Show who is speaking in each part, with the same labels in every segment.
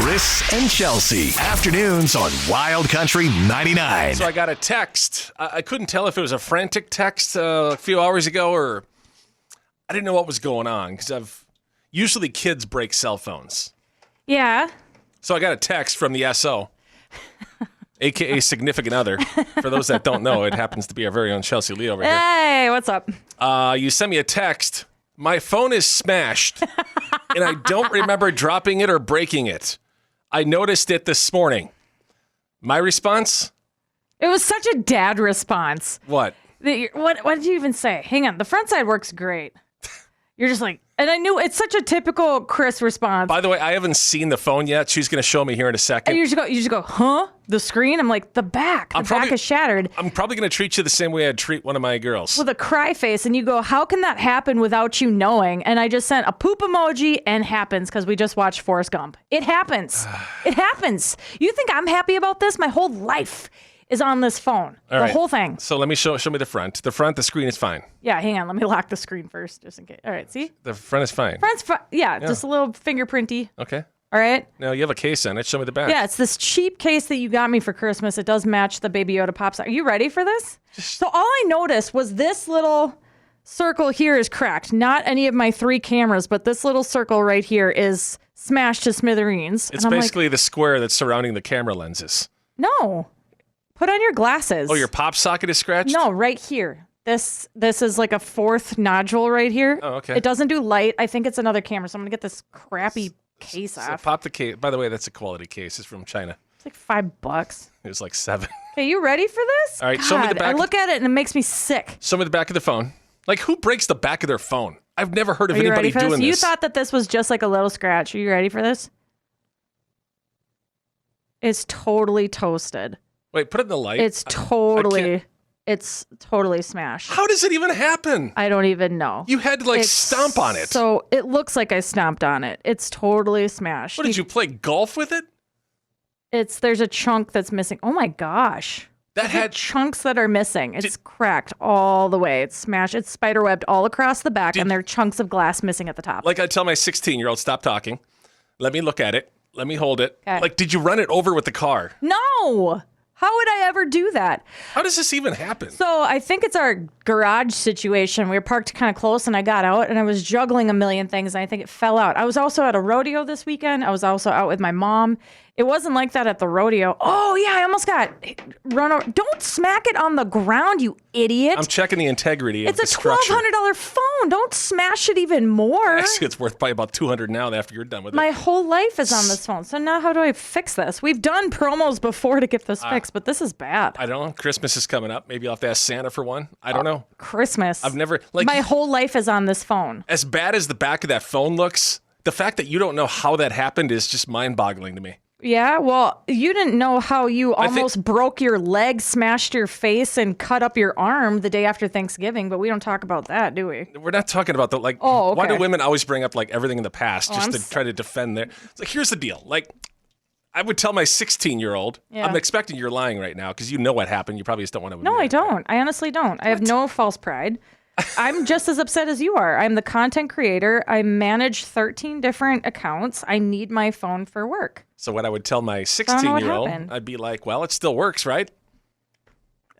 Speaker 1: Kris and Chelsea. Afternoons on Wild Country 99.
Speaker 2: So I got a text. I couldn't tell if it was a frantic text a few hours ago or I didn't know what was going on because usually kids break cell phones.
Speaker 3: Yeah.
Speaker 2: So I got a text from the SO, a.k.a. significant other. For those that don't know, it happens to be our very own Chelsea Lee over here.
Speaker 3: Hey, what's up?
Speaker 2: You sent me a text. My phone is smashed, and I don't remember dropping it or breaking it. I noticed it this morning. My response?
Speaker 3: It was such a dad response.
Speaker 2: What?
Speaker 3: What did you even say? Hang on. The front side works great. You're just like, and I knew it's such a typical Kris response.
Speaker 2: By the way, I haven't seen the phone yet. She's going to show me here in a second.
Speaker 3: And you just go, huh? The screen? I'm like, the back is shattered.
Speaker 2: I'm probably going to treat you the same way I'd treat one of my girls.
Speaker 3: With a cry face, and you go, how can that happen without you knowing? And I just sent a poop emoji, and happens because we just watched Forrest Gump. It happens. It happens. You think I'm happy about this? My whole life is on this phone.
Speaker 2: All right.
Speaker 3: Whole thing.
Speaker 2: So let me show me the front. The screen is fine.
Speaker 3: Yeah, hang on. Let me lock the screen first, just in case. All right, see?
Speaker 2: The front is fine.
Speaker 3: Front's yeah, just a little fingerprinty.
Speaker 2: Okay.
Speaker 3: All right?
Speaker 2: Now, you have a case on it. Show me the back.
Speaker 3: Yeah, it's this cheap case that you got me for Christmas. It does match the Baby Yoda Pop Are you ready for this? So all I noticed was this little circle here is cracked. Not any of my 3 cameras, but this little circle right here is smashed to smithereens.
Speaker 2: It's basically the square that's surrounding the camera lenses.
Speaker 3: No. Put on your glasses.
Speaker 2: Oh, your pop socket is scratched?
Speaker 3: No, right here. This is like a 4th nodule right here.
Speaker 2: Oh, okay.
Speaker 3: It doesn't do light. I think it's another camera, so I'm going to get this crappy case
Speaker 2: So
Speaker 3: off.
Speaker 2: pop the case. By the way, that's a quality case. It's from China.
Speaker 3: It's like $5.
Speaker 2: It was like $7.
Speaker 3: Okay, you ready for this?
Speaker 2: All right, show me the back.
Speaker 3: I look at it and it makes me sick.
Speaker 2: Show me the back of the phone. Like, who breaks the back of their phone? I've never heard of
Speaker 3: Are you
Speaker 2: anybody
Speaker 3: ready for
Speaker 2: doing
Speaker 3: this?
Speaker 2: this.
Speaker 3: You thought that this was just like a little scratch. Are you ready for this? It's totally toasted.
Speaker 2: Wait, put it in the light.
Speaker 3: It's totally smashed.
Speaker 2: How does it even happen?
Speaker 3: I don't even know.
Speaker 2: You had to stomp on it.
Speaker 3: So it looks like I stomped on it. It's totally smashed.
Speaker 2: What, did you play golf with it?
Speaker 3: There's a chunk that's missing. Oh my gosh.
Speaker 2: That had
Speaker 3: chunks that are missing. It's cracked all the way. It's smashed. It's spiderwebbed all across the back, and there are chunks of glass missing at the top.
Speaker 2: Like I tell my 16-year-old, stop talking. Let me look at it. Let me hold it.
Speaker 3: Okay.
Speaker 2: Like, did you run it over with the car?
Speaker 3: No. How would I ever do that?
Speaker 2: How does this even happen?
Speaker 3: So I think it's our garage situation. We were parked kind of close, and I got out, and I was juggling a million things, and I think it fell out. I was also at a rodeo this weekend. I was also out with my mom. It wasn't like that at the rodeo. Oh, yeah, I almost got run over. Don't smack it on the ground, you idiot.
Speaker 2: I'm checking the integrity of the
Speaker 3: It's a
Speaker 2: structure.
Speaker 3: $1,200 phone. Don't smash it even more.
Speaker 2: Actually, it's worth probably about $200 now after you're done with it.
Speaker 3: My whole life is on this phone. So now how do I fix this? We've done promos before to get this fixed, but this is bad.
Speaker 2: I don't know. Christmas is coming up. Maybe I'll have to ask Santa for one. I don't know.
Speaker 3: Christmas.
Speaker 2: I've never...
Speaker 3: My whole life is on this phone.
Speaker 2: As bad as the back of that phone looks, the fact that you don't know how that happened is just mind-boggling to me.
Speaker 3: Yeah, well, you didn't know how you almost broke your leg, smashed your face, and cut up your arm the day after Thanksgiving, but we don't talk about that, do we?
Speaker 2: We're not talking about that.
Speaker 3: Oh, okay.
Speaker 2: Why do women always bring up everything in the past just to try to defend their... It's like, here's the deal. I would tell my 16-year-old,
Speaker 3: Yeah.
Speaker 2: I'm expecting you're lying right now because you know what happened. You probably just don't want to
Speaker 3: No,
Speaker 2: admit
Speaker 3: I
Speaker 2: it.
Speaker 3: don't. I honestly don't. I have no false pride. I'm just as upset as you are. I'm the content creator. I manage 13 different accounts. I need my phone for work.
Speaker 2: So what I would tell my
Speaker 3: know what
Speaker 2: 16-year-old,
Speaker 3: happened.
Speaker 2: I'd be like, well, it still works, right?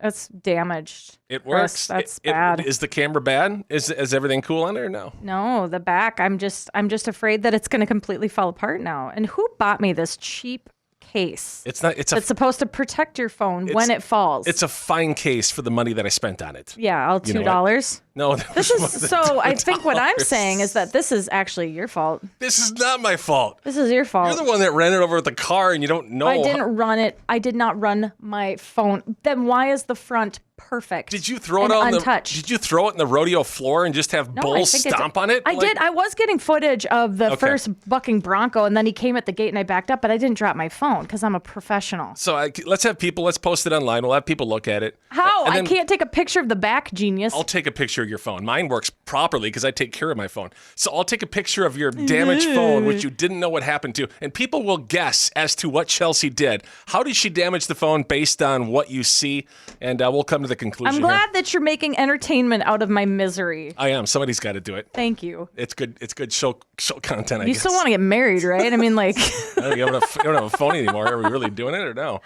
Speaker 3: It's damaged.
Speaker 2: It works.
Speaker 3: That's bad.
Speaker 2: Is the camera bad? Is everything cool on it or no?
Speaker 3: No, the back. I'm just afraid that it's going to completely fall apart now. And who bought me this cheap case?
Speaker 2: It's not. It's
Speaker 3: supposed to protect your phone when it falls.
Speaker 2: It's a fine case for the money that I spent on it.
Speaker 3: Yeah, all
Speaker 2: You know
Speaker 3: $2.
Speaker 2: No,
Speaker 3: This is so. I think what I'm saying is that this is actually your fault.
Speaker 2: This is not my fault.
Speaker 3: This is your fault.
Speaker 2: You're the one that ran it over with the car, and you don't know.
Speaker 3: I didn't run it. I did not run my phone. Then why is the front perfect?
Speaker 2: Did you throw it
Speaker 3: and
Speaker 2: on
Speaker 3: untouched?
Speaker 2: Did you throw it in the rodeo floor and just have
Speaker 3: No,
Speaker 2: bulls
Speaker 3: I think
Speaker 2: stomp on it?
Speaker 3: I did. I was getting footage of the first bucking bronco, and then he came at the gate, and I backed up, but I didn't drop my phone because I'm a professional.
Speaker 2: So let's post it online. We'll have people look at it.
Speaker 3: How?
Speaker 2: And
Speaker 3: I
Speaker 2: then
Speaker 3: can't take a picture of the back, genius.
Speaker 2: I'll take a picture picture of your phone. Mine works properly because I take care of my phone. So I'll take a picture of your damaged phone, which you didn't know what happened to, and people will guess as to what Chelsea did. How did she damage the phone based on what you see? And we'll come to the conclusion.
Speaker 3: I'm glad that you're making entertainment out of my misery.
Speaker 2: I am. Somebody's got to do it.
Speaker 3: Thank you.
Speaker 2: It's good. It's good show content. I
Speaker 3: You
Speaker 2: guess.
Speaker 3: still want to get married, right? I mean, like.
Speaker 2: You don't have a phone anymore. Are we really doing it or no?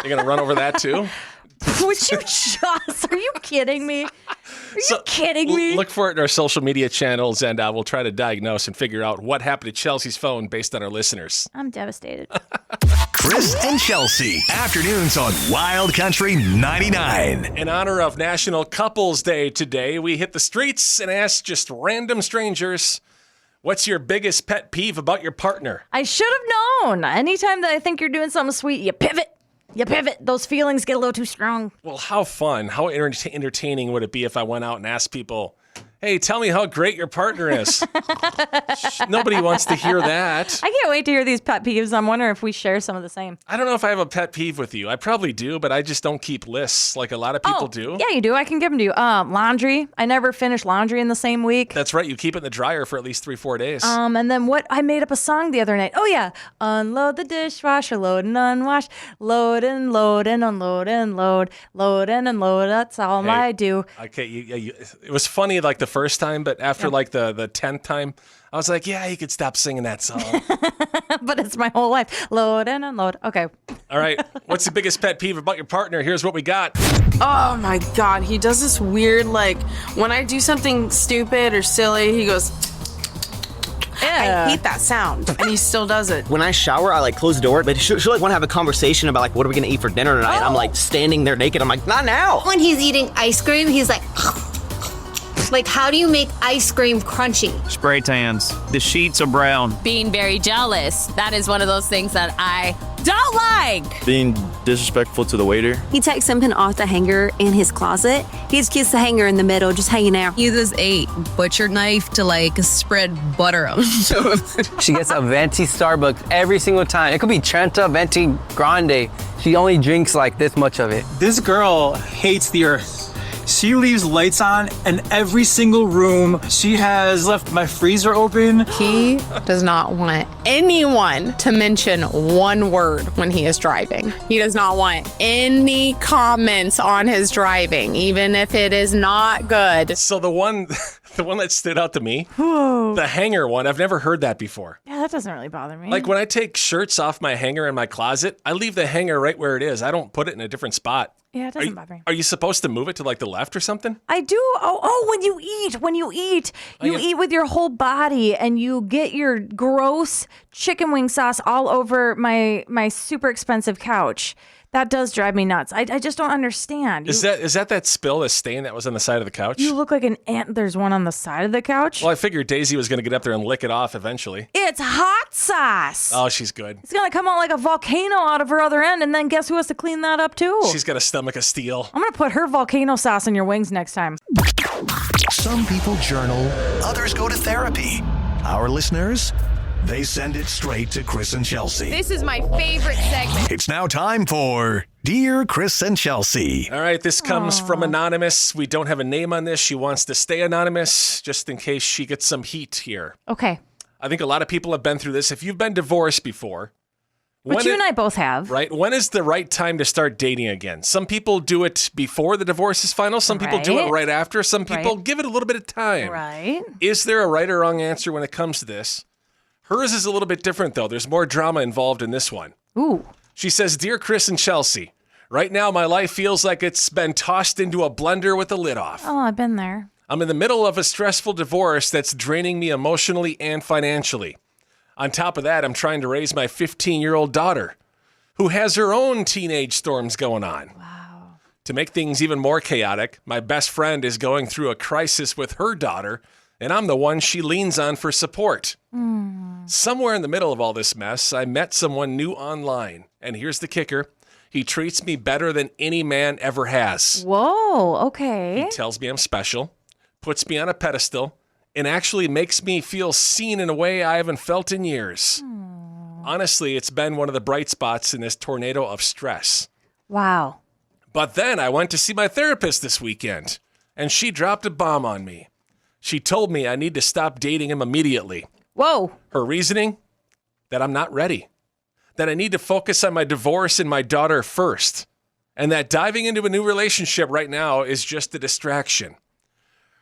Speaker 2: You're gonna run over that too?
Speaker 3: Would you just? Are you kidding me? Are you kidding me?
Speaker 2: Look for it in our social media channels, and we'll try to diagnose and figure out what happened to Chelsea's phone based on our listeners.
Speaker 3: I'm devastated.
Speaker 1: Kris and Chelsea. Afternoons on Wild Country 99.
Speaker 2: In honor of National Couples Day today, we hit the streets and asked just random strangers, what's your biggest pet peeve about your partner?
Speaker 3: I should have known. Anytime that I think you're doing something sweet, you pivot. You pivot. Those feelings get a little too strong.
Speaker 2: Well, how fun, how entertaining would it be if I went out and asked people, hey, tell me how great your partner is. Nobody wants to hear that.
Speaker 3: I can't wait to hear these pet peeves. I'm wondering if we share some of the same.
Speaker 2: I don't know if I have a pet peeve with you. I probably do, but I just don't keep lists like a lot of people do.
Speaker 3: Yeah, you do. I can give them to you. Laundry. I never finish laundry in the same week.
Speaker 2: That's right. You keep it in the dryer for at least 3-4 days.
Speaker 3: And then what? I made up a song the other night. Oh, yeah. Unload the dishwasher, load and unwash, load and load and unload and load, load and unload. That's all I do.
Speaker 2: Okay, it was funny like the first time, but after like the 10th time, I was like, yeah, you could stop singing that song.
Speaker 3: But it's my whole life. Load and unload. Okay.
Speaker 2: All right. What's the biggest pet peeve about your partner? Here's what we got.
Speaker 4: Oh my God, he does this weird, like, when I do something stupid or silly, he goes, I hate that sound. And he still does it.
Speaker 5: When I shower, I like close the door, but she'll like want to have a conversation about like, what are we gonna eat for dinner tonight? I'm like standing there naked. I'm like, not now.
Speaker 6: When he's eating ice cream, he's like, how do you make ice cream crunchy?
Speaker 7: Spray tans. The sheets are brown.
Speaker 8: Being very jealous. That is one of those things that I don't like.
Speaker 9: Being disrespectful to the waiter.
Speaker 10: He takes something off the hanger in his closet. He just keeps the hanger in the middle, just hanging out.
Speaker 8: He uses a butcher knife to like spread butter on.
Speaker 5: She gets a venti Starbucks every single time. It could be Trenta, venti, grande. She only drinks like this much of it.
Speaker 11: This girl hates the earth. She leaves lights on in every single room. She has left my freezer open.
Speaker 4: He does not want anyone to mention one word when he is driving. He does not want any comments on his driving, even if it is not good.
Speaker 2: So the one that stood out to me, the hanger one, I've never heard that before.
Speaker 3: Yeah, that doesn't really bother me.
Speaker 2: Like when I take shirts off my hanger in my closet, I leave the hanger right where it is. I don't put it in a different spot.
Speaker 3: Yeah, it doesn't bother me.
Speaker 2: Are you supposed to move it to like the left or something?
Speaker 3: I do. When you eat, eat with your whole body, and you get your gross chicken wing sauce all over my super expensive couch. That does drive me nuts. I just don't understand.
Speaker 2: Is that spill, the stain that was on the side of the couch?
Speaker 3: You look like an ant. There's one on the side of the couch.
Speaker 2: Well, I figured Daisy was going to get up there and lick it off eventually.
Speaker 3: It's hot sauce.
Speaker 2: Oh, she's good.
Speaker 3: It's going to come out like a volcano out of her other end, and then guess who has to clean that up too?
Speaker 2: She's got a stomach of steel.
Speaker 3: I'm going to put her volcano sauce in your wings next time.
Speaker 1: Some people journal, others go to therapy. Our listeners, they send it straight to Kris and Chelsea.
Speaker 4: This is my favorite segment.
Speaker 1: It's now time for Dear Kris and Chelsea.
Speaker 2: All right, this comes from Anonymous. We don't have a name on this. She wants to stay anonymous just in case she gets some heat here.
Speaker 3: Okay.
Speaker 2: I think a lot of people have been through this. If you've been divorced before,
Speaker 3: Which you and I both have.
Speaker 2: Right. When is the right time to start dating again? Some people do it before the divorce is final. Some people do it right after. Some people give it a little bit of time.
Speaker 3: Right.
Speaker 2: Is there a right or wrong answer when it comes to this? Hers is a little bit different, though. There's more drama involved in this one.
Speaker 3: Ooh.
Speaker 2: She says, Dear Kris and Chelsea, right now my life feels like it's been tossed into a blender with the lid off.
Speaker 3: Oh, I've been there.
Speaker 2: I'm in the middle of a stressful divorce that's draining me emotionally and financially. On top of that, I'm trying to raise my 15-year-old daughter, who has her own teenage storms going on.
Speaker 3: Wow.
Speaker 2: To make things even more chaotic, my best friend is going through a crisis with her daughter, and I'm the one she leans on for support. Somewhere in the middle of all this mess, I met someone new online. And here's the kicker. He treats me better than any man ever has.
Speaker 3: Whoa, okay.
Speaker 2: He tells me I'm special, puts me on a pedestal, and actually makes me feel seen in a way I haven't felt in years. Honestly, it's been one of the bright spots in this tornado of stress.
Speaker 3: Wow.
Speaker 2: But then I went to see my therapist this weekend, and she dropped a bomb on me. She told me I need to stop dating him immediately.
Speaker 3: Whoa.
Speaker 2: Her reasoning? That I'm not ready. That I need to focus on my divorce and my daughter first. And that diving into a new relationship right now is just a distraction.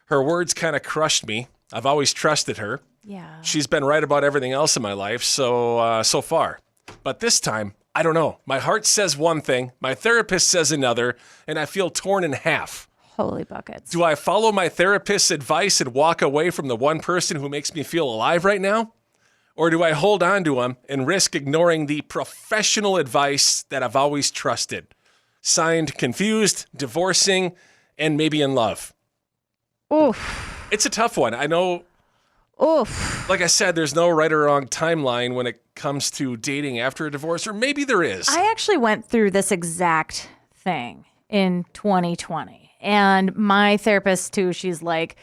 Speaker 2: Her words kind of crushed me. I've always trusted her.
Speaker 3: Yeah.
Speaker 2: She's been right about everything else in my life so far. But this time, I don't know. My heart says one thing, my therapist says another, and I feel torn in half.
Speaker 3: Holy buckets.
Speaker 2: Do I follow my therapist's advice and walk away from the one person who makes me feel alive right now? Or do I hold on to him and risk ignoring the professional advice that I've always trusted? Signed, confused, divorcing, and maybe in love.
Speaker 3: Oof.
Speaker 2: It's a tough one. I know.
Speaker 3: Oof.
Speaker 2: Like I said, there's no right or wrong timeline when it comes to dating after a divorce, or maybe there is.
Speaker 3: I actually went through this exact thing in 2020. And my therapist too, she's like,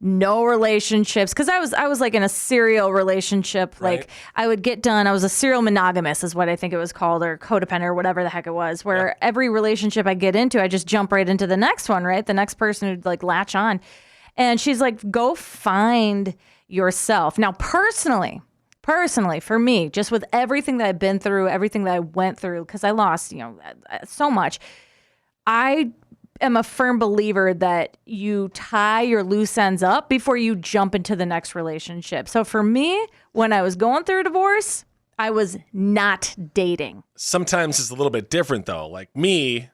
Speaker 3: no relationships. Cause I was like in a serial relationship.
Speaker 2: Right.
Speaker 3: Like I would get done. I was a serial monogamous is what I think it was called, or codependent or whatever the heck it was, where every relationship I get into, I just jump right into the next one, right? The next person who'd like latch on. And she's like, go find yourself. Now, personally, for me, just with everything that I've been through, everything that I went through, because I lost, so much, I am a firm believer that you tie your loose ends up before you jump into the next relationship. So for me, when I was going through a divorce, I was not dating.
Speaker 2: Sometimes it's a little bit different though. Like me,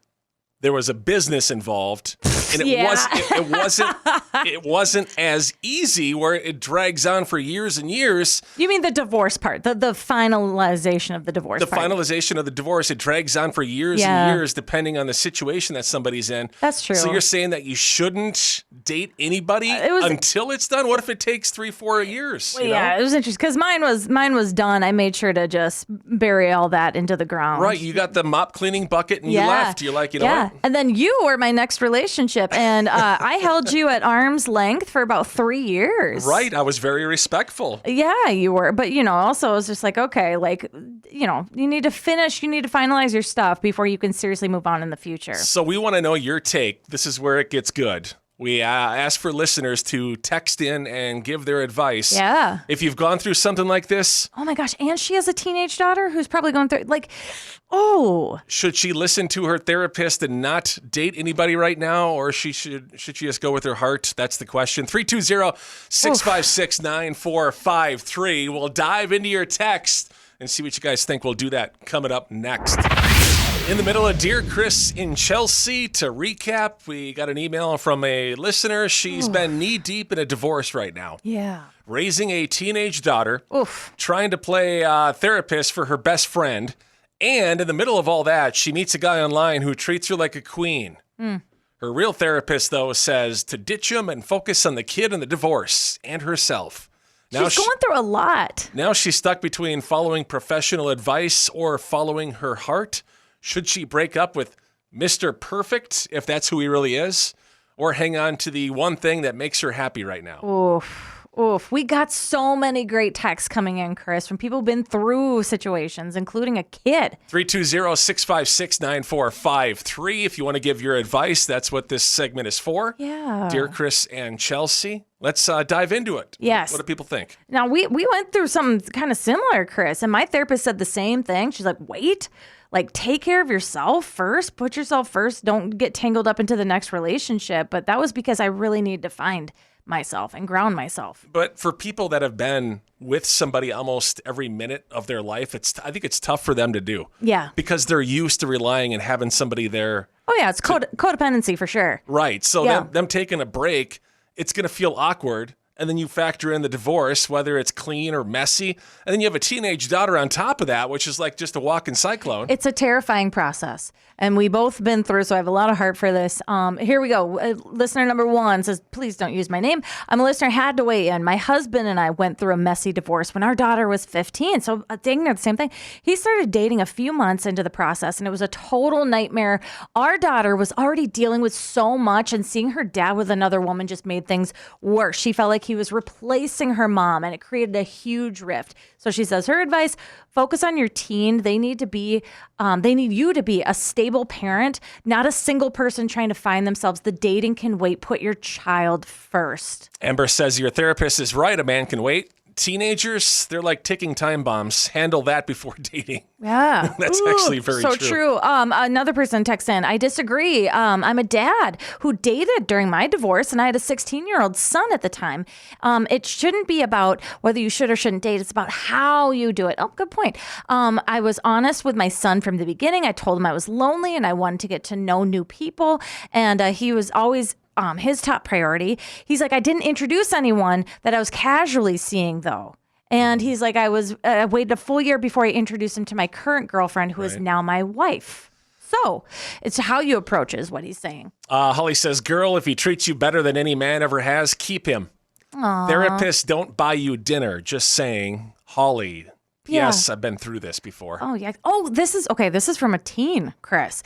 Speaker 2: there was a business involved, and it wasn't as easy where it drags on for years and years.
Speaker 3: You mean the divorce part, the finalization of the divorce part.
Speaker 2: Finalization of the divorce, it drags on for years and years depending on the situation that somebody's in.
Speaker 3: That's true.
Speaker 2: So you're saying that you shouldn't date anybody until it's done? What if it takes 3-4 years?
Speaker 3: Well, it was interesting because mine was done. I made sure to just bury all that into the ground.
Speaker 2: Right, you got the mop cleaning bucket and you left. You're like, you know what?
Speaker 3: And then you were my next relationship, and I held you at arm's length for about 3 years.
Speaker 2: Right, I was very respectful.
Speaker 3: Yeah, you were. But, also, it was just like, okay, like, you need to finalize your stuff before you can seriously move on in the future.
Speaker 2: So we want to know your take. This is where it gets good. We ask for listeners to text in and give their advice.
Speaker 3: Yeah.
Speaker 2: If you've gone through something like this.
Speaker 3: Oh my gosh. And she has a teenage daughter who's probably going through, should she listen to her therapist and not date anybody right now? Or should she just go with her heart? That's the question. 320-656-9453. We'll dive into your text and see what you guys think. We'll do that coming up next. In the middle of Dear Kris and Chelsea, to recap, we got an email from a listener. She's been knee-deep in a divorce right now. Yeah.
Speaker 2: Raising a teenage daughter.
Speaker 3: Oof.
Speaker 2: Trying to play therapist for her best friend. And in the middle of all that, she meets a guy online who treats her like a queen. Her real therapist, though, says to ditch him and focus on the kid and the divorce and herself. Now
Speaker 3: she's going through a lot.
Speaker 2: Now she's stuck between following professional advice or following her heart. Should she break up with Mr. Perfect, if that's who he really is, or hang on to the one thing that makes her happy right now?
Speaker 3: Oof. We got so many great texts coming in, Kris, from people who've been through situations, including a kid.
Speaker 2: 320-656-9453. If you want to give your advice, that's what this segment is for.
Speaker 3: Yeah.
Speaker 2: Dear Kris and Chelsea. Let's dive into it.
Speaker 3: Yes.
Speaker 2: What do people think?
Speaker 3: Now, we went through something kind of similar, Kris, and my therapist said the same thing. She's like, wait. Like, take care of yourself first. Put yourself first. Don't get tangled up into the next relationship. But that was because I really needed to find myself and ground myself.
Speaker 2: But for people that have been with somebody almost every minute of their life, I think it's tough for them to do.
Speaker 3: Yeah.
Speaker 2: Because they're used to relying and having somebody there.
Speaker 3: Oh, yeah. It's codependency for sure.
Speaker 2: Right. So them taking a break, it's going to feel awkward. And then you factor in the divorce, whether it's clean or messy. And then you have a teenage daughter on top of that, which is like just a walking cyclone.
Speaker 3: It's a terrifying process. And we both been through, so I have a lot of heart for this. Here we go. Listener number 1 says, please don't use my name. I'm a listener, had to weigh in. My husband and I went through a messy divorce when our daughter was 15. So dang near the same thing. He started dating a few months into the process, and it was a total nightmare. Our daughter was already dealing with so much, and seeing her dad with another woman just made things worse. She felt like he was replacing her mom, and it created a huge rift. So she says her advice: focus on your teen. They need you to be a stable parent, not a single person trying to find themselves. The dating can wait. Put your child first.
Speaker 2: Amber says your therapist is right. A man can wait. Teenagers, they're like ticking time bombs. Handle that before dating.
Speaker 3: Yeah.
Speaker 2: That's actually very
Speaker 3: so
Speaker 2: true.
Speaker 3: Another person texts in, I disagree. I'm a dad who dated during my divorce, and I had a 16-year-old son at the time. It shouldn't be about whether you should or shouldn't date. It's about how you do it. Oh, good point. I was honest with my son from the beginning. I told him I was lonely and I wanted to get to know new people. And he was always his top priority. He's like, I didn't introduce anyone that I was casually seeing, though. And he's like, I waited a full year before I introduced him to my current girlfriend, who is now my wife. So it's how you approach is what he's saying.
Speaker 2: Holly says, girl, if he treats you better than any man ever has, keep him.
Speaker 3: Aww.
Speaker 2: Therapists don't buy you dinner. Just saying. Holly.
Speaker 3: Yeah.
Speaker 2: Yes, I've been through this before.
Speaker 3: Oh, yeah. Oh, this is from a teen, Kris.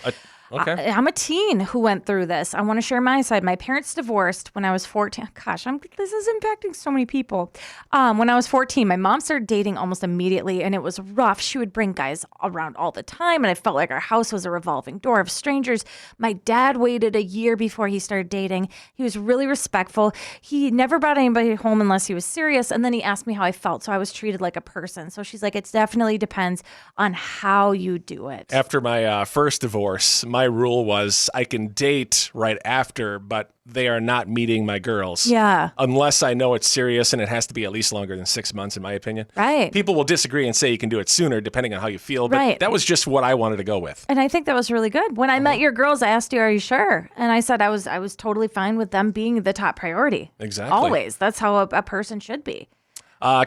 Speaker 2: Okay.
Speaker 3: I'm a teen who went through this. I want to share my side. My parents divorced when I was 14. Gosh, this is impacting so many people. When I was 14, my mom started dating almost immediately, and it was rough. She would bring guys around all the time, and I felt like our house was a revolving door of strangers. My dad waited a year before he started dating. He was really respectful. He never brought anybody home unless he was serious, and then he asked me how I felt, so I was treated like a person. So she's like, it definitely depends on how you do it.
Speaker 2: After my first divorce, my rule was I can date right after, but they are not meeting my girls.
Speaker 3: Yeah.
Speaker 2: Unless I know it's serious, and it has to be at least longer than 6 months, in my opinion.
Speaker 3: Right.
Speaker 2: People will disagree and say you can do it sooner, depending on how you feel. But that was just what I wanted to go with.
Speaker 3: And I think that was really good. When I met your girls, I asked you, are you sure? And I said I was totally fine with them being the top priority.
Speaker 2: Exactly.
Speaker 3: Always. That's how a person should be.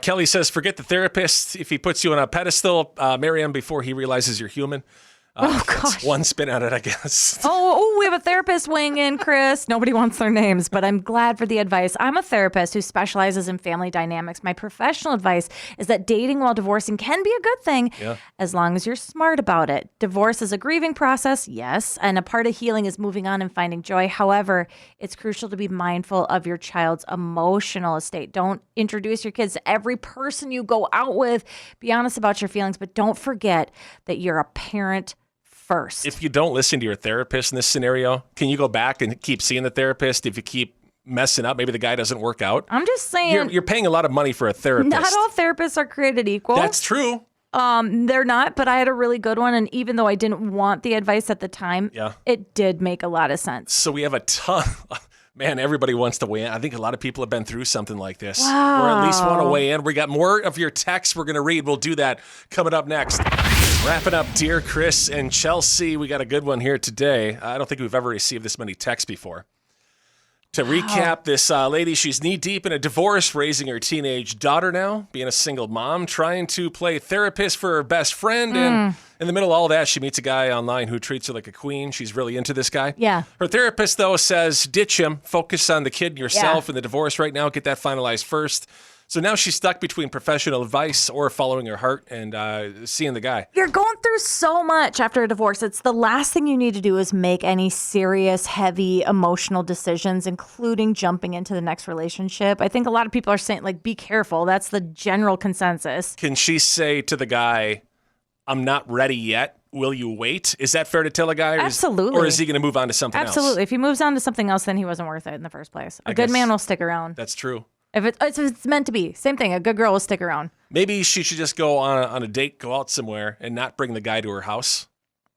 Speaker 2: Kelly says, forget the therapist. If he puts you on a pedestal, marry him before he realizes you're human.
Speaker 3: Gosh.
Speaker 2: One spin at it, I guess.
Speaker 3: Oh, we have a therapist weighing in, Kris. Nobody wants their names, but I'm glad for the advice. I'm a therapist who specializes in family dynamics. My professional advice is that dating while divorcing can be a good thing as long as you're smart about it. Divorce is a grieving process, yes, and a part of healing is moving on and finding joy. However, it's crucial to be mindful of your child's emotional state. Don't introduce your kids to every person you go out with. Be honest about your feelings, but don't forget that you're a parent first.
Speaker 2: If you don't listen to your therapist in this scenario, can you go back and keep seeing the therapist? If you keep messing up, maybe the guy doesn't work out.
Speaker 3: I'm just saying.
Speaker 2: You're paying a lot of money for a therapist.
Speaker 3: Not all therapists are created equal.
Speaker 2: That's true.
Speaker 3: They're not, but I had a really good one. And even though I didn't want the advice at the time, it did make a lot of sense.
Speaker 2: So we have a ton. Man, everybody wants to weigh in. I think a lot of people have been through something like this.
Speaker 3: Wow.
Speaker 2: Or at least want to weigh in. We got more of your texts we're going to read. We'll do that coming up next. Wrapping up Dear Kris and Chelsea. We got a good one here today. I don't think we've ever received this many texts before. To recap, this lady, she's knee-deep in a divorce, raising her teenage daughter now, being a single mom, trying to play therapist for her best friend. And in the middle of all that, she meets a guy online who treats her like a queen. She's really into this guy.
Speaker 3: Yeah.
Speaker 2: Her therapist, though, says, ditch him. Focus on the kid and yourself and the divorce right now. Get that finalized first. So now she's stuck between professional advice or following her heart and seeing the guy.
Speaker 3: You're going through so much after a divorce. It's the last thing you need to do is make any serious, heavy, emotional decisions, including jumping into the next relationship. I think a lot of people are saying, like, be careful. That's the general consensus.
Speaker 2: Can she say to the guy, I'm not ready yet. Will you wait? Is that fair to tell a guy?
Speaker 3: Absolutely.
Speaker 2: Or is he going to move on to something else?
Speaker 3: Absolutely. If he moves on to something else, then he wasn't worth it in the first place. A good man will stick around.
Speaker 2: That's true.
Speaker 3: If it's meant to be. Same thing. A good girl will stick around.
Speaker 2: Maybe she should just go on a date, go out somewhere, and not bring the guy to her house.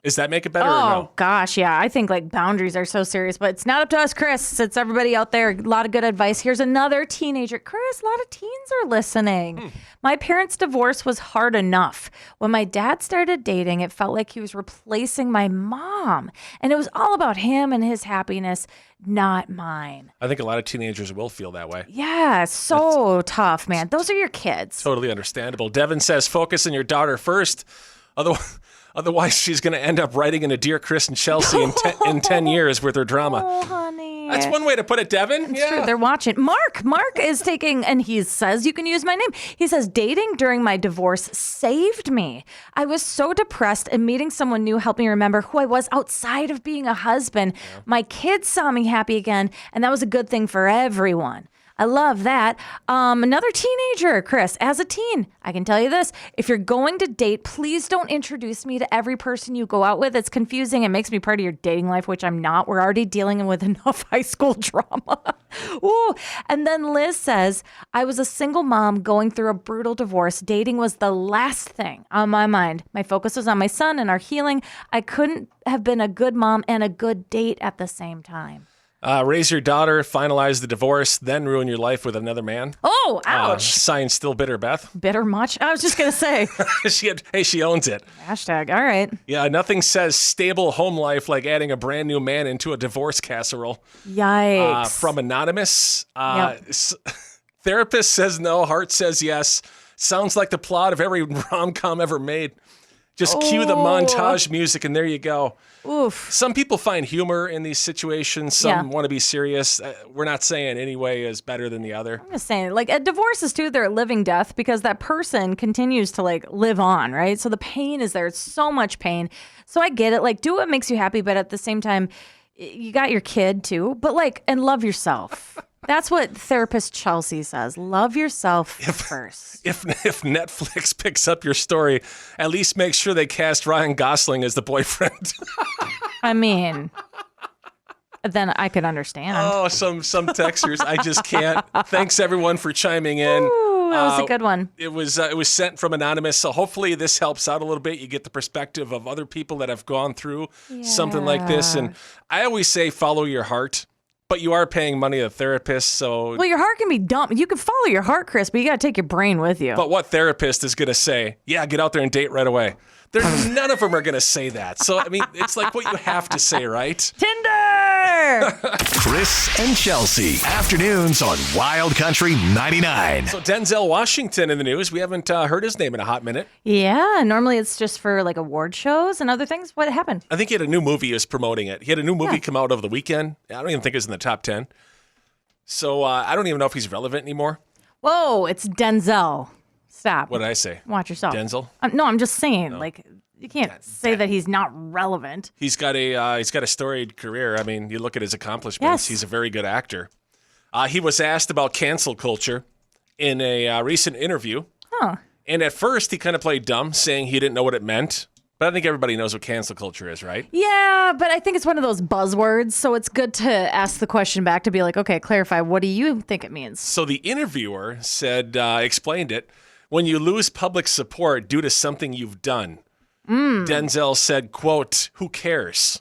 Speaker 2: Does that make it better or no?
Speaker 3: Oh, gosh, yeah. I think like boundaries are so serious, but it's not up to us, Kris. It's everybody out there. A lot of good advice. Here's another teenager. Kris, a lot of teens are listening. My parents' divorce was hard enough. When my dad started dating, it felt like he was replacing my mom. And it was all about him and his happiness, not mine.
Speaker 2: I think a lot of teenagers will feel that way.
Speaker 3: Yeah, so tough, man. Those are your kids.
Speaker 2: Totally understandable. Devin says, focus on your daughter first. Otherwise, she's going to end up writing in a Dear Kris and Chelsea in 10 years with her drama.
Speaker 3: Oh, honey.
Speaker 2: That's one way to put it, Devin.
Speaker 3: It's true. They're watching. Mark is taking, and he says, you can use my name. He says, dating during my divorce saved me. I was so depressed, and meeting someone new helped me remember who I was outside of being a husband. Yeah. My kids saw me happy again, and that was a good thing for everyone. I love that. Another teenager, Kris. As a teen, I can tell you this. If you're going to date, please don't introduce me to every person you go out with. It's confusing. It makes me part of your dating life, which I'm not. We're already dealing with enough high school drama. Ooh. And then Liz says, I was a single mom going through a brutal divorce. Dating was the last thing on my mind. My focus was on my son and our healing. I couldn't have been a good mom and a good date at the same time.
Speaker 2: Raise your daughter, finalize the divorce, then ruin your life with another man.
Speaker 3: Oh, ouch.
Speaker 2: Sign still bitter, Beth.
Speaker 3: Bitter much? I was just going to say.
Speaker 2: She owns it.
Speaker 3: Hashtag, all right.
Speaker 2: Yeah, nothing says stable home life like adding a brand new man into a divorce casserole.
Speaker 3: Yikes.
Speaker 2: From Anonymous.
Speaker 3: Yep.
Speaker 2: Therapist says no, heart says yes. Sounds like the plot of every rom-com ever made. Just cue the montage music and there you go.
Speaker 3: Oof.
Speaker 2: Some people find humor in these situations. Some want to be serious. We're not saying any way is better than the other.
Speaker 3: I'm just saying, like, divorces too, they're a living death because that person continues to like live on, right? So the pain is there. It's so much pain. So I get it. Like, do what makes you happy, but at the same time, you got your kid too. But like, and love yourself. That's what therapist Chelsea says. Love yourself first.
Speaker 2: If Netflix picks up your story, at least make sure they cast Ryan Gosling as the boyfriend.
Speaker 3: I mean, then I could understand.
Speaker 2: Oh, some texters, I just can't. Thanks everyone for chiming in.
Speaker 3: Ooh, that was a good one.
Speaker 2: It was sent from Anonymous, so hopefully this helps out a little bit. You get the perspective of other people that have gone through something like this. And I always say follow your heart. But you are paying money to a therapist, so...
Speaker 3: Well, your heart can be dumb. You can follow your heart, Kris, but you got to take your brain with you.
Speaker 2: But what therapist is going to say, yeah, get out there and date right away? None of them are going to say that. So, I mean, it's like what you have to say, right?
Speaker 3: Tinder!
Speaker 1: Kris and Chelsea, afternoons on Wild Country 99.
Speaker 2: So Denzel Washington in the news. We haven't heard his name in a hot minute.
Speaker 3: Yeah, normally it's just for like award shows and other things. What happened?
Speaker 2: I think he had a new movie. He was promoting it. He had a new movie come out over the weekend. I don't even think it was in the top 10. So I don't even know if he's relevant anymore.
Speaker 3: Whoa, it's Denzel. Stop.
Speaker 2: What did I say?
Speaker 3: Watch yourself.
Speaker 2: Denzel?
Speaker 3: No, I'm just saying, like, you can't say that he's not relevant.
Speaker 2: He's got a storied career. I mean, you look at his accomplishments.
Speaker 3: Yes.
Speaker 2: He's a very good actor. He was asked about cancel culture in a recent interview.
Speaker 3: Huh.
Speaker 2: And at first, he kind of played dumb, saying he didn't know what it meant. But I think everybody knows what cancel culture is, right?
Speaker 3: Yeah, but I think it's one of those buzzwords, so it's good to ask the question back to be like, okay, clarify, what do you think it means?
Speaker 2: So the interviewer explained it. When you lose public support due to something you've done, Denzel said, quote, who cares?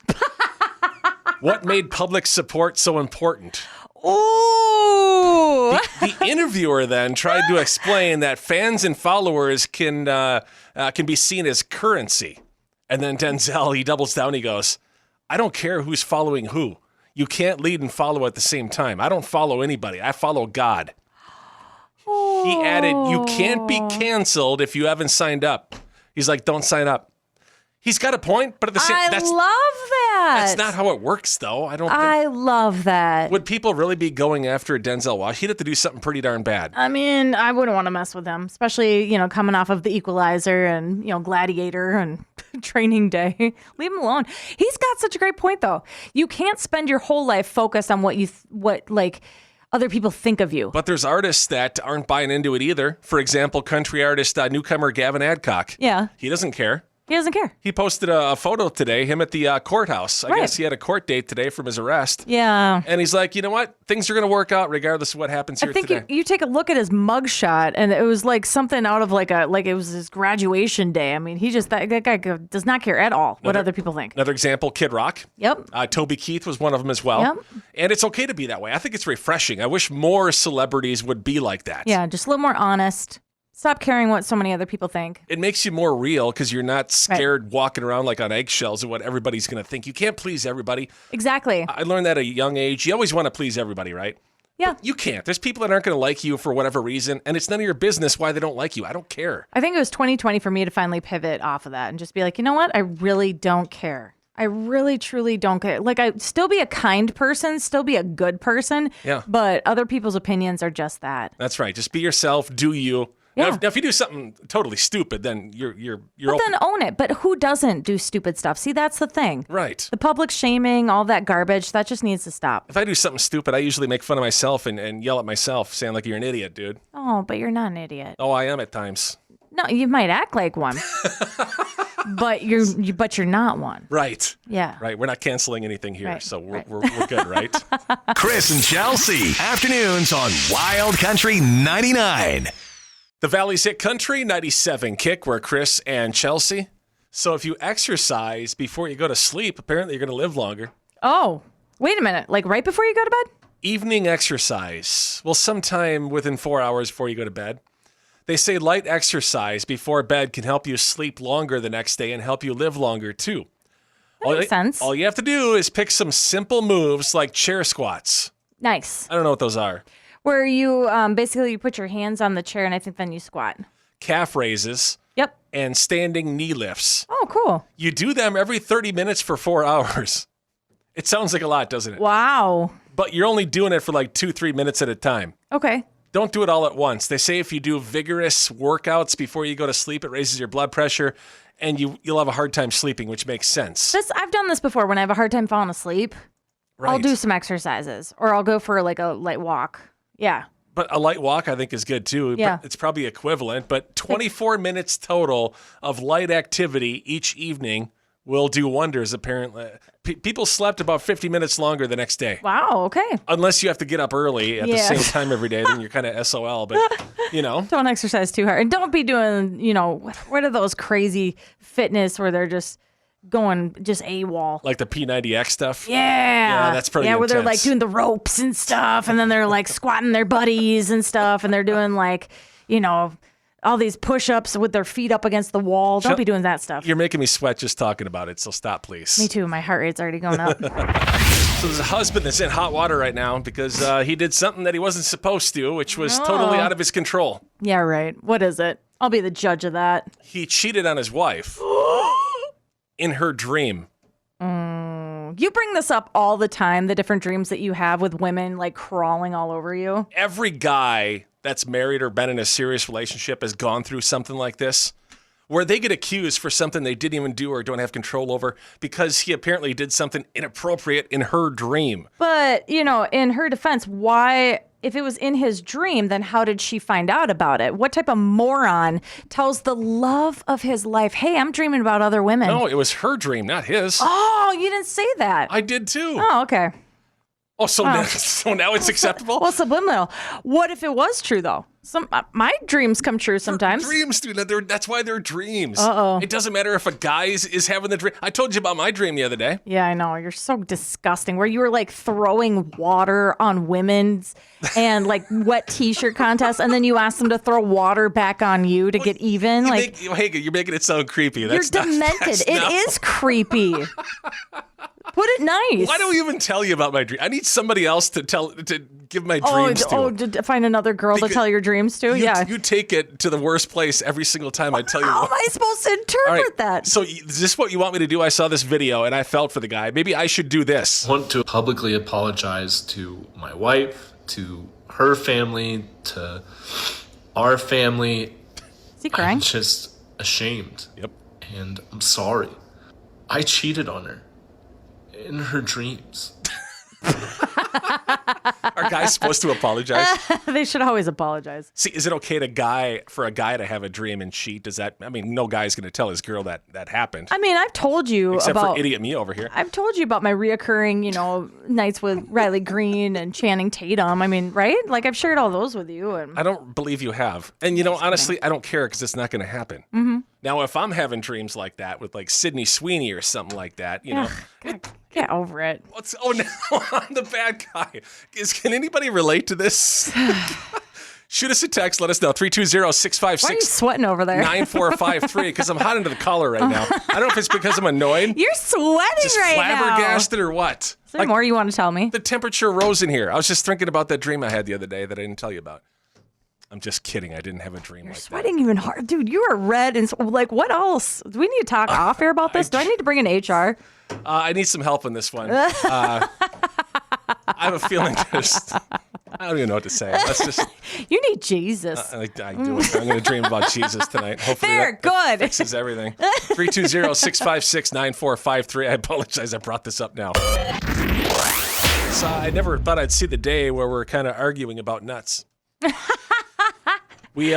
Speaker 2: What made public support so important?
Speaker 3: Ooh!
Speaker 2: The interviewer then tried to explain that fans and followers can be seen as currency. And then Denzel, he doubles down, he goes, I don't care who's following who. You can't lead and follow at the same time. I don't follow anybody. I follow God. He added, you can't be canceled if you haven't signed up. He's like, don't sign up. He's got a point, but at the same time,
Speaker 3: I love that.
Speaker 2: That's not how it works, though.
Speaker 3: I love that.
Speaker 2: Would people really be going after Denzel Washington? He'd have to do something pretty darn bad.
Speaker 3: I mean, I wouldn't want to mess with him, especially, coming off of The Equalizer and, Gladiator and Training Day. Leave him alone. He's got such a great point, though. You can't spend your whole life focused on what other people think of you.
Speaker 2: But there's artists that aren't buying into it either. For example, country artist, newcomer Gavin Adcock.
Speaker 3: Yeah.
Speaker 2: He doesn't care.
Speaker 3: He doesn't care.
Speaker 2: He posted a photo today, him at the courthouse. I
Speaker 3: Right.
Speaker 2: guess he had a court date today from his arrest.
Speaker 3: Yeah.
Speaker 2: And he's like, you know what? Things are going to work out regardless of what happens here
Speaker 3: I think
Speaker 2: today.
Speaker 3: you take a look at his mugshot, and it was like something out of like it was his graduation day. I mean, that guy does not care at all what other people think.
Speaker 2: Another example, Kid Rock.
Speaker 3: Yep.
Speaker 2: Toby Keith was one of them as well.
Speaker 3: Yep.
Speaker 2: And it's okay to be that way. I think it's refreshing. I wish more celebrities would be like that.
Speaker 3: Yeah, just a little more honest. Stop caring what so many other people think.
Speaker 2: It makes you more real because you're not scared walking around like on eggshells of what everybody's going to think. You can't please everybody.
Speaker 3: Exactly.
Speaker 2: I learned that at a young age. You always want to please everybody, right?
Speaker 3: Yeah.
Speaker 2: But you can't. There's people that aren't going to like you for whatever reason, and it's none of your business why they don't like you. I don't care.
Speaker 3: I think it was 2020 for me to finally pivot off of that and just be like, you know what? I really don't care. I really, truly don't care. Like, I still be a kind person, still be a good person.
Speaker 2: Yeah.
Speaker 3: But other people's opinions are just that.
Speaker 2: That's right. Just be yourself. Do you.
Speaker 3: Yeah.
Speaker 2: Now, if you do something totally stupid, then you're
Speaker 3: But then own it. But who doesn't do stupid stuff? See, that's the thing.
Speaker 2: right.
Speaker 3: The public shaming, all that garbage, that just needs to stop.
Speaker 2: If I do something stupid, I usually make fun of myself and yell at myself, saying like you're an idiot, dude.
Speaker 3: Oh, but you're not an idiot.
Speaker 2: Oh, I am at times.
Speaker 3: No, you might act like one. but you're not one.
Speaker 2: Right.
Speaker 3: Yeah.
Speaker 2: Right. We're not canceling anything here,
Speaker 3: Right,
Speaker 2: so we're,
Speaker 3: right.
Speaker 2: we're good, right?
Speaker 1: Kris and Chelsea, afternoons on Wild Country 99.
Speaker 2: The Valley's Hit Country 97 Kick, we're Kris and Chelsea. So if you exercise before you go to sleep, apparently you're going to live longer.
Speaker 3: Oh, wait a minute. Like right before you go to bed?
Speaker 2: Evening exercise. Well, sometime within 4 hours before you go to bed. They say light exercise before bed can help you sleep longer the next day and help you live longer too.
Speaker 3: That makes sense.
Speaker 2: All you have to do is pick some simple moves like chair squats.
Speaker 3: Nice.
Speaker 2: I don't know what those are.
Speaker 3: Where you basically you put your hands on the chair and I think then you squat.
Speaker 2: Calf raises.
Speaker 3: Yep.
Speaker 2: And standing knee lifts.
Speaker 3: Oh, cool.
Speaker 2: You do them every 30 minutes for 4 hours. It sounds like a lot, doesn't it?
Speaker 3: Wow.
Speaker 2: But you're only doing it for like 2-3 minutes at a time.
Speaker 3: Okay.
Speaker 2: Don't do it all at once. They say if you do vigorous workouts before you go to sleep, it raises your blood pressure and you'll have a hard time sleeping, which makes sense.
Speaker 3: I've done this before when I have a hard time falling asleep.
Speaker 2: Right.
Speaker 3: I'll do some exercises or I'll go for like a light walk. Yeah.
Speaker 2: But a light walk, I think, is good too.
Speaker 3: Yeah.
Speaker 2: It's probably equivalent. But 24 minutes total of light activity each evening will do wonders, apparently. People slept about 50 minutes longer the next day.
Speaker 3: Wow, okay.
Speaker 2: Unless you have to get up early at the same time every day, then you're kind of SOL. But,
Speaker 3: Don't exercise too hard. And don't be doing, what are those crazy fitness where they're just going just AWOL.
Speaker 2: Like the P90X stuff?
Speaker 3: Yeah.
Speaker 2: Yeah, that's pretty
Speaker 3: where they're
Speaker 2: intense.
Speaker 3: like doing the ropes and stuff. And then they're like squatting their buddies and stuff. And they're doing like, all these push-ups with their feet up against the wall. Don't be doing that stuff.
Speaker 2: You're making me sweat just talking about it, so stop, please.
Speaker 3: Me too. My heart rate's already going up.
Speaker 2: So there's a husband that's in hot water right now because he did something that he wasn't supposed to, which was totally out of his control.
Speaker 3: Yeah, right. What is it? I'll be the judge of that.
Speaker 2: He cheated on his wife in her dream.
Speaker 3: You bring this up all the time, the different dreams that you have with women like crawling all over you.
Speaker 2: Every guy that's married or been in a serious relationship has gone through something like this, where they get accused for something they didn't even do or don't have control over because he apparently did something inappropriate in her dream.
Speaker 3: But, in her defense, why, if it was in his dream, then how did she find out about it? What type of moron tells the love of his life, hey, I'm dreaming about other women?
Speaker 2: No, it was her dream, not his.
Speaker 3: Oh, you didn't say that.
Speaker 2: I did too.
Speaker 3: Oh, okay.
Speaker 2: Oh, so now it's acceptable?
Speaker 3: Well, subliminal. What if it was true, though? My dreams come true sometimes.
Speaker 2: Dreams, dude. That's why they're dreams.
Speaker 3: Uh-oh.
Speaker 2: It doesn't matter if a guy is having the dream. I told you about my dream the other day.
Speaker 3: Yeah, I know. You're so disgusting. Where you were like throwing water on women's and like wet t-shirt contests, and then you asked them to throw water back on you to get even.
Speaker 2: You're making it sound creepy.
Speaker 3: You're demented. It is creepy. Put it nice.
Speaker 2: Why do we even tell you about my dream? I need somebody else to give my dreams to.
Speaker 3: Oh, to find another girl to tell your dreams to?
Speaker 2: You take it to the worst place every single time I tell you.
Speaker 3: How am I supposed to interpret that?
Speaker 2: So is this what you want me to do? I saw this video and I felt for the guy. Maybe I should do this.
Speaker 12: I want to publicly apologize to my wife, to her family, to our family.
Speaker 3: Is he crying?
Speaker 12: I'm just ashamed.
Speaker 2: Yep.
Speaker 12: And I'm sorry. I cheated on her in her dreams.
Speaker 2: Are guys supposed to apologize?
Speaker 3: They should always apologize.
Speaker 2: See, is it okay for a guy to have a dream and cheat? No guy's going to tell his girl that happened.
Speaker 3: I mean, I've told you
Speaker 2: Except
Speaker 3: about
Speaker 2: for idiot me over here.
Speaker 3: I've told you about my reoccurring, nights with Riley Green and Channing Tatum. I mean, right? Like I've shared all those with you. And
Speaker 2: I don't believe you have. And honestly, I don't care because it's not going to happen.
Speaker 3: Mm-hmm.
Speaker 2: Now, if I'm having dreams like that with like Sydney Sweeney or something like that,
Speaker 3: get over it.
Speaker 2: Now I'm the bad guy. Can anybody relate to this? Shoot us a text. Let us know. 320-656.
Speaker 3: Why are you sweating over there?
Speaker 2: 9453. Because I'm hot under the collar right now. I don't know if it's because I'm annoyed.
Speaker 3: You're sweating
Speaker 2: just
Speaker 3: right now.
Speaker 2: Flabbergasted or what?
Speaker 3: Is there more you want to tell me?
Speaker 2: The temperature rose in here. I was just thinking about that dream I had the other day that I didn't tell you about. I'm just kidding. I didn't have a dream like that.
Speaker 3: Sweating even hard. Dude, you are red. And what else? Do we need to talk off air about this? Do I need to bring in HR?
Speaker 2: I need some help on this one. I have a feeling I don't even know what to say. Let's just.
Speaker 3: You need Jesus.
Speaker 2: I do. I'm going to dream about Jesus tonight. Hopefully
Speaker 3: Good.
Speaker 2: that fixes everything. 320-656-9453. I apologize. I brought this up now. So I never thought I'd see the day where we're kind of arguing about nuts. We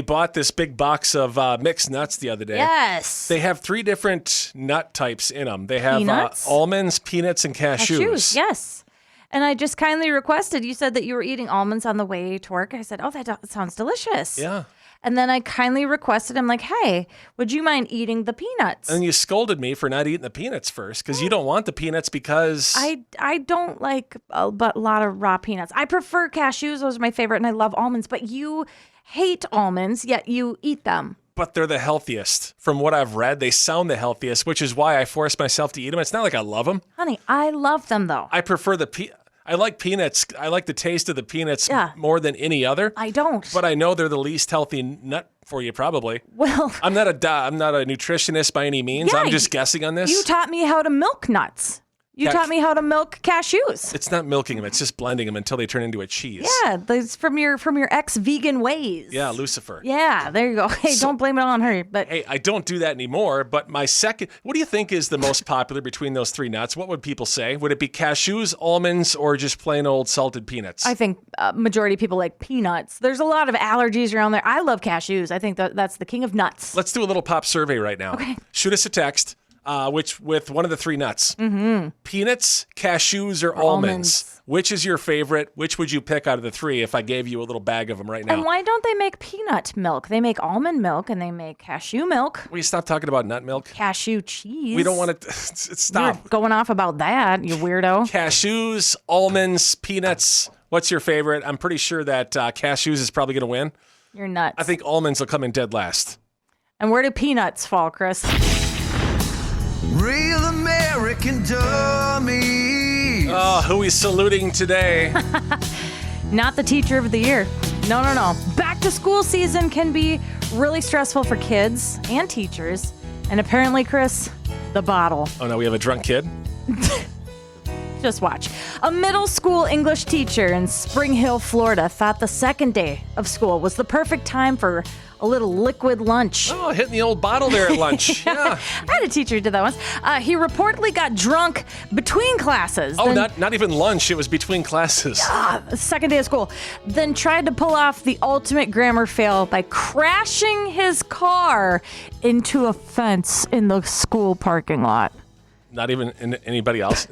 Speaker 2: bought this big box of mixed nuts the other day.
Speaker 3: Yes.
Speaker 2: They have 3 different nut types in them. They have almonds, peanuts, and cashews.
Speaker 3: Yes. And I just kindly requested, you said that you were eating almonds on the way to work. I said, oh, that sounds delicious.
Speaker 2: Yeah.
Speaker 3: And then I kindly requested, I'm like, hey, would you mind eating the peanuts?
Speaker 2: And you scolded me for not eating the peanuts first because you don't want the peanuts because...
Speaker 3: I don't like a lot of raw peanuts. I prefer cashews. Those are my favorite, and I love almonds. But you hate almonds, yet you eat them.
Speaker 2: But they're the healthiest. From what I've read, they sound the healthiest, which is why I force myself to eat them. It's not like I love them.
Speaker 3: Honey, I love them, though.
Speaker 2: I prefer I like peanuts. I like the taste of the peanuts more than any other.
Speaker 3: I don't.
Speaker 2: But I know they're the least healthy nut for you, probably.
Speaker 3: Well,
Speaker 2: I'm not a nutritionist by any means. I'm just guessing on this.
Speaker 3: You taught me how to milk nuts. You taught me how to milk cashews.
Speaker 2: It's not milking them. It's just blending them until they turn into a cheese.
Speaker 3: Yeah, that's from your ex-vegan ways.
Speaker 2: Yeah, Lucifer.
Speaker 3: Yeah, there you go. Hey, don't blame it on her. But
Speaker 2: hey, I don't do that anymore. But my second, what do you think is the most popular between those 3 nuts? What would people say? Would it be cashews, almonds, or just plain old salted peanuts?
Speaker 3: I think majority of people like peanuts. There's a lot of allergies around there. I love cashews. I think that's the king of nuts.
Speaker 2: Let's do a little pop survey right now.
Speaker 3: Okay.
Speaker 2: Shoot us a text. With one of the 3 nuts.
Speaker 3: Mm-hmm.
Speaker 2: Peanuts, cashews, or almonds. Which is your favorite? Which would you pick out of the 3 if I gave you a little bag of them right now?
Speaker 3: And why don't they make peanut milk? They make almond milk and they make cashew milk.
Speaker 2: Will you stop talking about nut milk?
Speaker 3: Cashew cheese.
Speaker 2: We don't want to... Stop.
Speaker 3: You're going off about that, you weirdo.
Speaker 2: Cashews, almonds, peanuts. What's your favorite? I'm pretty sure that cashews is probably going to win.
Speaker 3: You're nuts.
Speaker 2: I think almonds will come in dead last.
Speaker 3: And where do peanuts fall, Kris?
Speaker 1: Real American dummies.
Speaker 2: Oh, who is saluting today?
Speaker 3: Not the teacher of the year. No. Back to school season can be really stressful for kids and teachers. And apparently, Kris, the bottle.
Speaker 2: Oh, no, we have a drunk kid?
Speaker 3: Just watch. A middle school English teacher in Spring Hill, Florida, thought the second day of school was the perfect time for a little liquid lunch.
Speaker 2: Oh, hitting the old bottle there at lunch. Yeah.
Speaker 3: I had a teacher who did that once. He reportedly got drunk between classes.
Speaker 2: Oh, not even lunch. It was between classes.
Speaker 3: Second day of school. Then tried to pull off the ultimate grammar fail by crashing his car into a fence in the school parking lot.
Speaker 2: Not even anybody else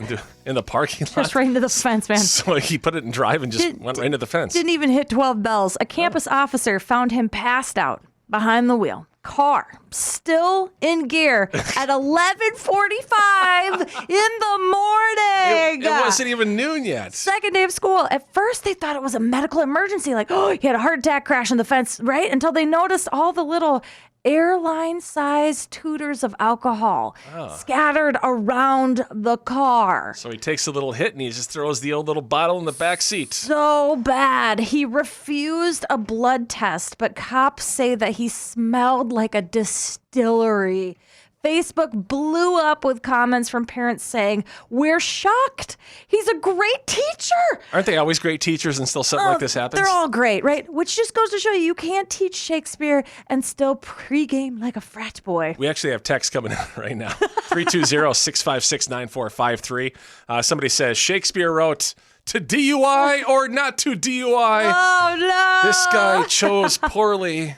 Speaker 2: in the parking lot?
Speaker 3: Just right into the fence, man.
Speaker 2: So he put it in drive and just went right into the fence.
Speaker 3: Didn't even hit 12 bells. A campus officer found him passed out behind the wheel. Car still in gear at 11:45 in the morning.
Speaker 2: It wasn't even noon yet.
Speaker 3: Second day of school. At first, they thought it was a medical emergency. Like, oh, he had a heart attack, crash in the fence, right? Until they noticed all the little airline-sized tutors of alcohol scattered around the car.
Speaker 2: So he takes a little hit and he just throws the old little bottle in the back seat.
Speaker 3: So bad. He refused a blood test, but cops say that he smelled like a distillery. Facebook blew up with comments from parents saying, "We're shocked. He's a great teacher."
Speaker 2: Aren't they always great teachers until something like this happens?
Speaker 3: They're all great, right? Which just goes to show you can't teach Shakespeare and still pregame like a frat boy.
Speaker 2: We actually have text coming in right now. 320-656-9453. Somebody says, Shakespeare wrote, "To DUI or not to DUI."
Speaker 3: Oh, no.
Speaker 2: This guy chose poorly.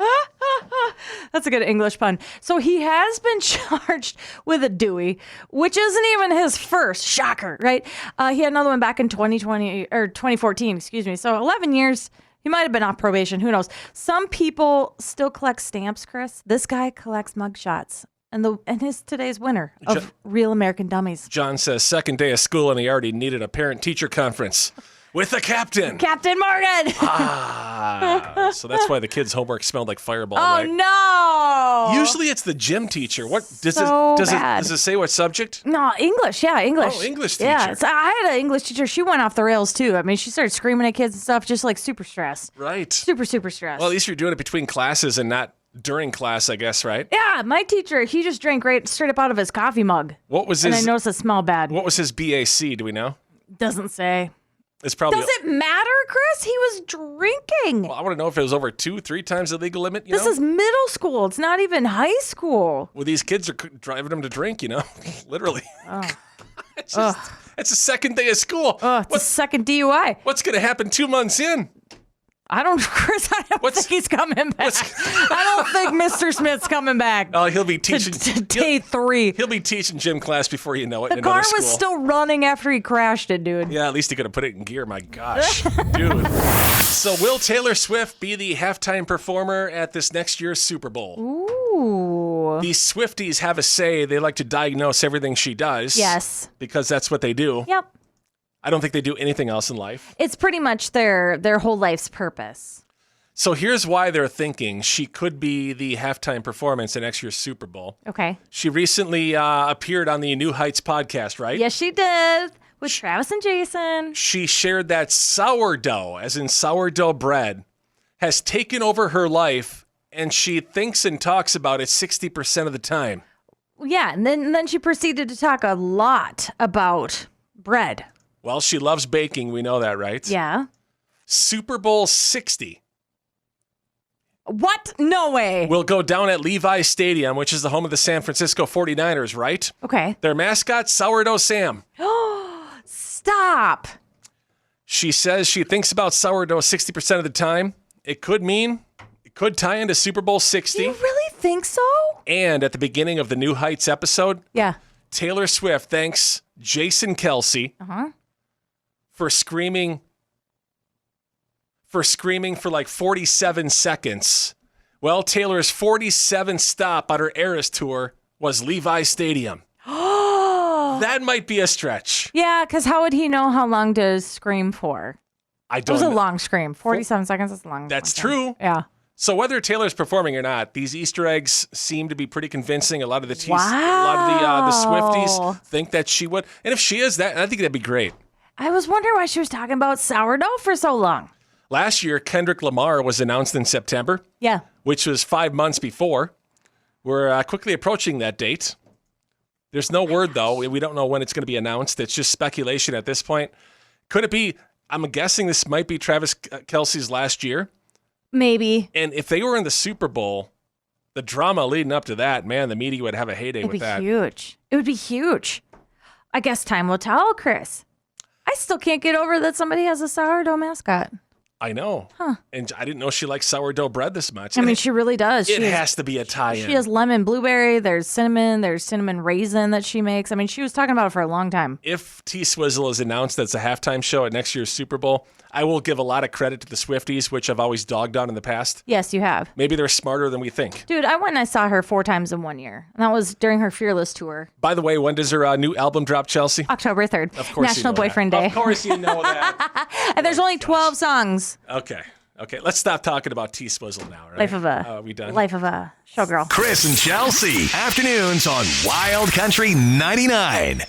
Speaker 3: That's a good English pun. So he has been charged with a Dewey, which isn't even his first. Shocker, right? He had another one back in 2014, excuse me. So 11 years. He might have been off probation. Who knows? Some people still collect stamps, Kris. This guy collects mugshots. And his today's winner of Real American Dummies.
Speaker 2: John says, second day of school and he already needed a parent-teacher conference with the captain.
Speaker 3: Captain Morgan.
Speaker 2: So that's why the kids' homework smelled like Fireball,
Speaker 3: Oh,
Speaker 2: right?
Speaker 3: no.
Speaker 2: Usually it's the gym teacher. What does
Speaker 3: Does
Speaker 2: it say what subject?
Speaker 3: No, English. Yeah, English.
Speaker 2: Oh, English teacher.
Speaker 3: Yeah, so I had an English teacher. She went off the rails too. I mean, she started screaming at kids and stuff, just like super stressed.
Speaker 2: Right.
Speaker 3: Super stressed.
Speaker 2: Well, at least you're doing it between classes and not during class, I guess, right?
Speaker 3: Yeah, my teacher, he just drank right straight up out of his coffee mug.
Speaker 2: What was
Speaker 3: and
Speaker 2: his?
Speaker 3: I noticed it smelled bad.
Speaker 2: What was his BAC? Do we know?
Speaker 3: Doesn't say.
Speaker 2: It's probably.
Speaker 3: Does it matter, Chris? He was drinking.
Speaker 2: Well, I want to know if it was over 2-3 times the legal limit.
Speaker 3: This is middle school. It's not even high school.
Speaker 2: Well, these kids are driving them to drink, literally.
Speaker 3: Oh.
Speaker 2: It's the second day of school.
Speaker 3: It's the second DUI.
Speaker 2: What's going to happen 2 months in?
Speaker 3: Chris, I don't think he's coming back. I don't think Mr. Smith's coming back.
Speaker 2: Oh, he'll be teaching.
Speaker 3: To day 3.
Speaker 2: He'll be teaching gym class before you know it.
Speaker 3: The car was still running after he crashed it, dude.
Speaker 2: Yeah, at least he could have put it in gear. My gosh, dude. So will Taylor Swift be the halftime performer at this next year's Super Bowl?
Speaker 3: Ooh.
Speaker 2: These Swifties have a say. They like to diagnose everything she does.
Speaker 3: Yes.
Speaker 2: Because that's what they do.
Speaker 3: Yep.
Speaker 2: I don't think they do anything else in life.
Speaker 3: It's pretty much their whole life's purpose.
Speaker 2: So here's why they're thinking she could be the halftime performance in next year's Super Bowl.
Speaker 3: Okay.
Speaker 2: She recently appeared on the New Heights podcast, right?
Speaker 3: Yes, she did. With Travis and Jason.
Speaker 2: She shared that sourdough, as in sourdough bread, has taken over her life, and she thinks and talks about it 60% of the time.
Speaker 3: Yeah, and then she proceeded to talk a lot about bread.
Speaker 2: Well, she loves baking. We know that, right?
Speaker 3: Yeah.
Speaker 2: Super Bowl 60.
Speaker 3: What? No way.
Speaker 2: Will go down at Levi's Stadium, which is the home of the San Francisco 49ers, right?
Speaker 3: Okay.
Speaker 2: Their mascot, Sourdough Sam.
Speaker 3: Stop.
Speaker 2: She says she thinks about sourdough 60% of the time. It could tie into Super Bowl 60.
Speaker 3: Do you really think so?
Speaker 2: And at the beginning of the New Heights episode,
Speaker 3: yeah,
Speaker 2: Taylor Swift thanks Jason Kelsey for screaming for like 47 seconds. Well, Taylor's 47th stop on her Eras tour was Levi's Stadium. That might be a stretch.
Speaker 3: Yeah, because how would he know how long to scream for?
Speaker 2: I
Speaker 3: It
Speaker 2: don't
Speaker 3: was a
Speaker 2: know.
Speaker 3: long scream. 47 seconds is long.
Speaker 2: That's true.
Speaker 3: Yeah.
Speaker 2: So whether Taylor's performing or not, these Easter eggs seem to be pretty convincing. A lot of the the Swifties think that she would, and if she is, I think that'd be great.
Speaker 3: I was wondering why she was talking about sourdough for so long.
Speaker 2: Last year, Kendrick Lamar was announced in September.
Speaker 3: Yeah.
Speaker 2: Which was 5 months before. We're quickly approaching that date. There's no word, though. We don't know when it's going to be announced. It's just speculation at this point. Could it be, I'm guessing this might be Travis Kelsey's last year.
Speaker 3: Maybe.
Speaker 2: And if they were in the Super Bowl, the drama leading up to that, man, the media would have a heyday with that.
Speaker 3: It'd be huge. It would be huge. I guess time will tell, Chris. I still can't get over that somebody has a sourdough mascot.
Speaker 2: I know.
Speaker 3: Huh.
Speaker 2: And I didn't know she liked sourdough bread this much.
Speaker 3: I mean, she really does.
Speaker 2: It has to be a tie-in.
Speaker 3: She has lemon blueberry. There's cinnamon raisin that she makes. I mean, she was talking about it for a long time.
Speaker 2: If T-Swizzle is announced as a halftime show at next year's Super Bowl, I will give a lot of credit to the Swifties, which I've always dogged on in the past.
Speaker 3: Yes, you have.
Speaker 2: Maybe they're smarter than we think.
Speaker 3: Dude, I went and I saw her 4 times in 1 year. And that was during her Fearless tour.
Speaker 2: By the way, when does her new album drop, Chelsea?
Speaker 3: October 3rd.
Speaker 2: Of course
Speaker 3: National
Speaker 2: you know
Speaker 3: Boyfriend
Speaker 2: that.
Speaker 3: Day.
Speaker 2: Of course you know that.
Speaker 3: And there's only 12 songs.
Speaker 2: Okay, let's stop talking about T-Swizzle now. Right?
Speaker 3: Are
Speaker 2: we done?
Speaker 3: Life of a Showgirl.
Speaker 1: Kris and Chelsea, afternoons on Wild Country 99.